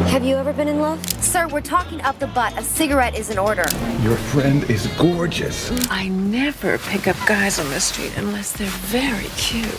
Have you ever been in love? Sir, we're talking up the butt. A cigarette is in order. Your friend is gorgeous. I never pick up guys on the street unless they're very cute.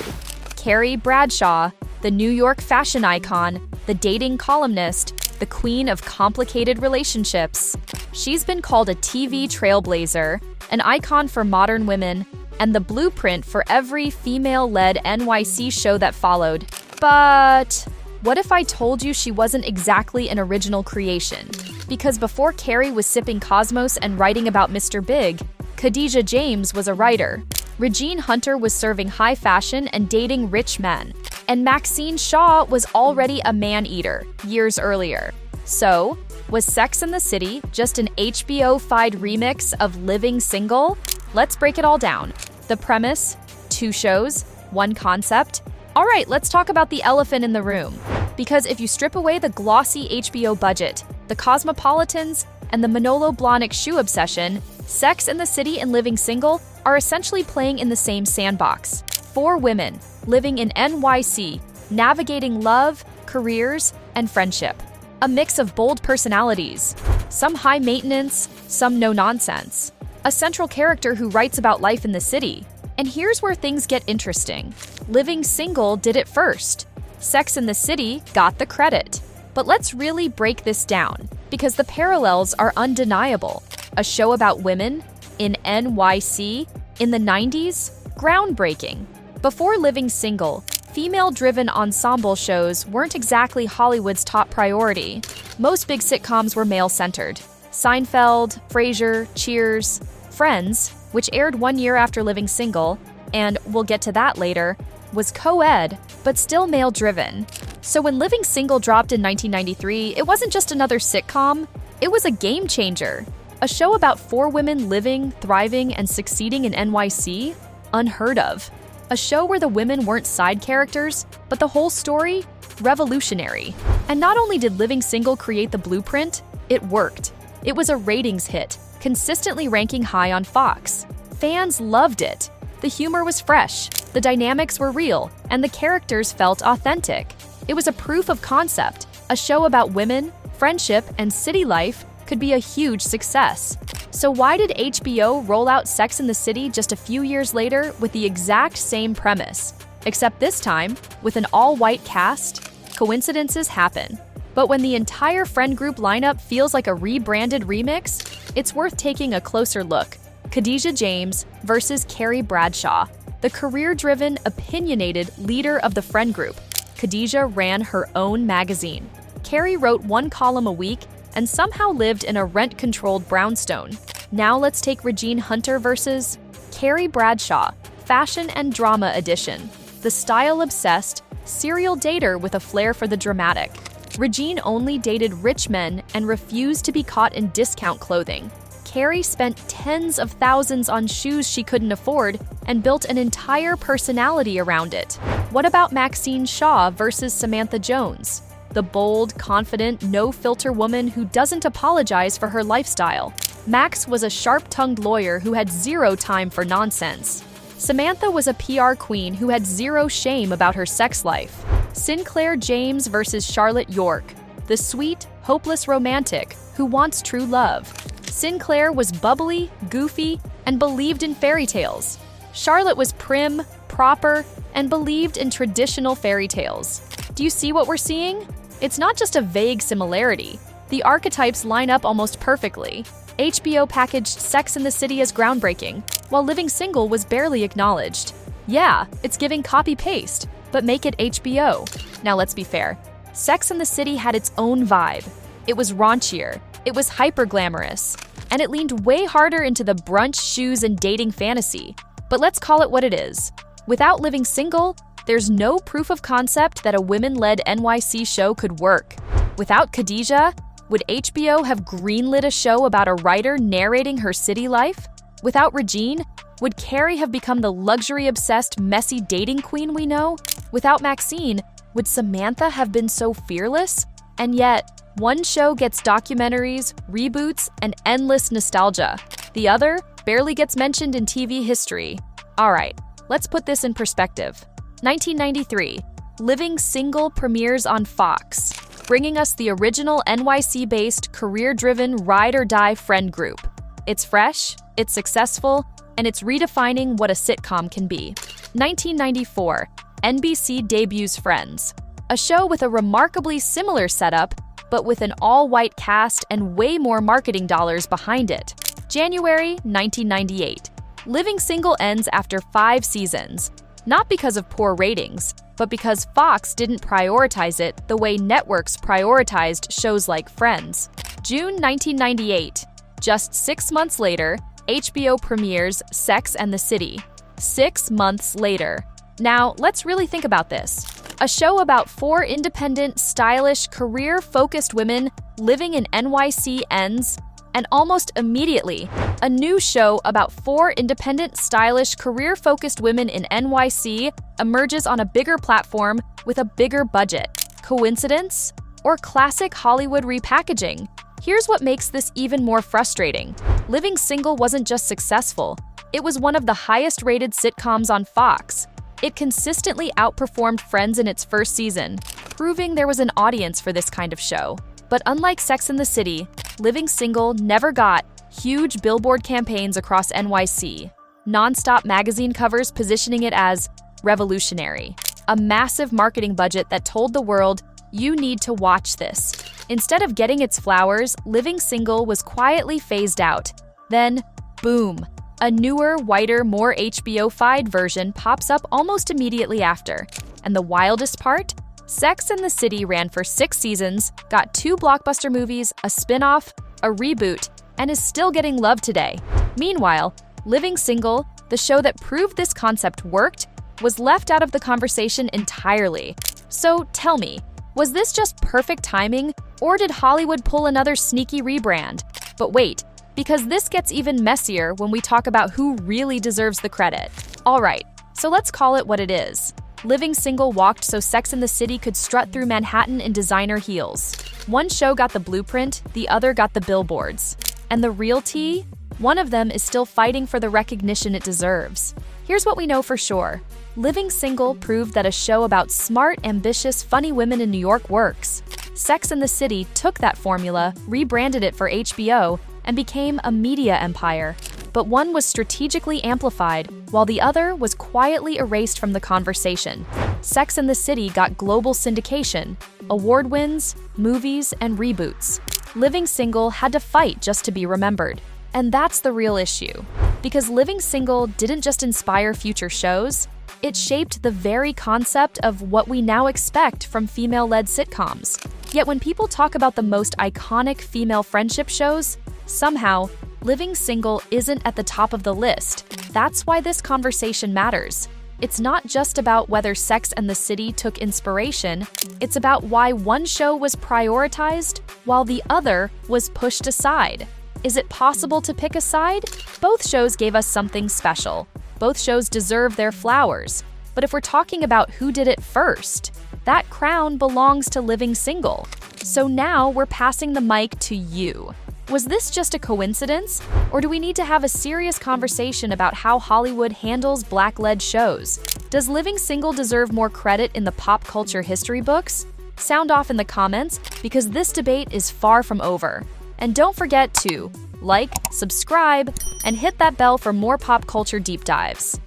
Carrie Bradshaw, the New York fashion icon, the dating columnist, the queen of complicated relationships. She's been called a TV trailblazer, an icon for modern women, and the blueprint for every female-led NYC show that followed. But what if I told you she wasn't exactly an original creation? Because before Carrie was sipping Cosmos and writing about Mr. Big, Khadijah James was a writer. Regine Hunter was serving high fashion and dating rich men. And Maxine Shaw was already a man-eater years earlier. So, was Sex and the City just an HBO-fied remix of Living Single? Let's break it all down. The premise, 2 shows, 1 concept. All right, let's talk about the elephant in the room. Because if you strip away the glossy HBO budget, the cosmopolitans, and the Manolo Blahnik shoe obsession, Sex and the City and Living Single are essentially playing in the same sandbox. 4 women living in NYC, navigating love, careers, and friendship. A mix of bold personalities, some high maintenance, some no nonsense. A central character who writes about life in the city. And here's where things get interesting. Living Single did it first. Sex and the City got the credit. But let's really break this down, because the parallels are undeniable. A show about women in NYC in the 90s? Groundbreaking. Before Living Single, female-driven ensemble shows weren't exactly Hollywood's top priority. Most big sitcoms were male-centered. Seinfeld, Frasier, Cheers, Friends, which aired 1 year after Living Single, and we'll get to that later, was co-ed, but still male-driven. So when Living Single dropped in 1993, it wasn't just another sitcom, it was a game changer. A show about 4 women living, thriving, and succeeding in NYC? Unheard of. A show where the women weren't side characters, but the whole story? Revolutionary. And not only did Living Single create the blueprint, it worked. It was a ratings hit, consistently ranking high on Fox. Fans loved it. The humor was fresh, the dynamics were real, and the characters felt authentic. It was a proof of concept. A show about women, friendship, and city life could be a huge success. So why did HBO roll out Sex and the City just a few years later with the exact same premise? Except this time, with an all-white cast? Coincidences happen. But when the entire friend group lineup feels like a rebranded remix, it's worth taking a closer look. Khadijah James versus Carrie Bradshaw, the career-driven, opinionated leader of the friend group. Khadijah ran her own magazine. Carrie wrote 1 column a week and somehow lived in a rent-controlled brownstone. Now let's take Regine Hunter versus Carrie Bradshaw, fashion and drama edition. The style-obsessed, serial dater with a flair for the dramatic. Regine only dated rich men and refused to be caught in discount clothing. Carrie spent tens of thousands on shoes she couldn't afford and built an entire personality around it. What about Maxine Shaw versus Samantha Jones? The bold, confident, no-filter woman who doesn't apologize for her lifestyle. Max was a sharp-tongued lawyer who had 0 time for nonsense. Samantha was a PR queen who had 0 shame about her sex life. Sinclair James versus Charlotte York, the sweet, hopeless romantic who wants true love. Sinclair was bubbly, goofy, and believed in fairy tales. Charlotte was prim, proper, and believed in traditional fairy tales. Do you see what we're seeing? It's not just a vague similarity. The archetypes line up almost perfectly. HBO packaged Sex and the City as groundbreaking, while Living Single was barely acknowledged. Yeah, it's giving copy-paste, but make it HBO. Now let's be fair. Sex and the City had its own vibe. It was raunchier, it was hyper-glamorous, and it leaned way harder into the brunch, shoes, and dating fantasy. But let's call it what it is. Without Living Single, there's no proof of concept that a women-led NYC show could work. Without Khadijah, would HBO have greenlit a show about a writer narrating her city life? Without Regine, would Carrie have become the luxury-obsessed, messy dating queen we know? Without Maxine, would Samantha have been so fearless? And yet, one show gets documentaries, reboots, and endless nostalgia. The other barely gets mentioned in TV history. All right, let's put this in perspective. 1993, Living Single premieres on Fox. bringing us the original NYC-based, career-driven, ride-or-die friend group. It's fresh, it's successful, and it's redefining what a sitcom can be. 1994, NBC debuts Friends, a show with a remarkably similar setup, but with an all-white cast and way more marketing dollars behind it. January 1998, Living Single ends after 5 seasons, not because of poor ratings, but because Fox didn't prioritize it the way networks prioritized shows like Friends. June 1998, just 6 months later, HBO premieres Sex and the City. 6 months later. Now, let's really think about this. A show about 4 independent, stylish, career-focused women living in NYC ends, and almost immediately, a new show about 4 independent, stylish, career-focused women in NYC emerges on a bigger platform with a bigger budget. Coincidence? Or classic Hollywood repackaging? Here's what makes this even more frustrating. Living Single wasn't just successful, it was one of the highest-rated sitcoms on Fox. It consistently outperformed Friends in its first season, proving there was an audience for this kind of show. But unlike Sex and the City, Living Single never got huge billboard campaigns across NYC, non-stop magazine covers positioning it as revolutionary, a massive marketing budget that told the world, you need to watch this. Instead of getting its flowers, Living Single was quietly phased out. Then, boom, a newer, whiter, more HBO-fied version pops up almost immediately after. And the wildest part? Sex and the City ran for 6 seasons, got 2 blockbuster movies, a spin-off, a reboot, and is still getting love today. Meanwhile, Living Single, the show that proved this concept worked, was left out of the conversation entirely. So tell me, was this just perfect timing, or did Hollywood pull another sneaky rebrand? But wait, because this gets even messier when we talk about who really deserves the credit. Alright, so let's call it what it is. Living Single walked so Sex and the City could strut through Manhattan in designer heels. One show got the blueprint, the other got the billboards. And the real tea? One of them is still fighting for the recognition it deserves. Here's what we know for sure. Living Single proved that a show about smart, ambitious, funny women in New York works. Sex and the City took that formula, rebranded it for HBO, and became a media empire. But one was strategically amplified, while the other was quietly erased from the conversation. Sex and the City got global syndication, award wins, movies, and reboots. Living Single had to fight just to be remembered. And that's the real issue. Because Living Single didn't just inspire future shows, it shaped the very concept of what we now expect from female-led sitcoms. Yet when people talk about the most iconic female friendship shows, somehow, Living Single isn't at the top of the list. That's why this conversation matters. It's not just about whether Sex and the City took inspiration, it's about why one show was prioritized while the other was pushed aside. Is it possible to pick a side? Both shows gave us something special. Both shows deserve their flowers. But if we're talking about who did it first, that crown belongs to Living Single. So now we're passing the mic to you. Was this just a coincidence? Or do we need to have a serious conversation about how Hollywood handles Black-led shows? Does Living Single deserve more credit in the pop culture history books? Sound off in the comments, because this debate is far from over. And don't forget to like, subscribe, and hit that bell for more pop culture deep dives.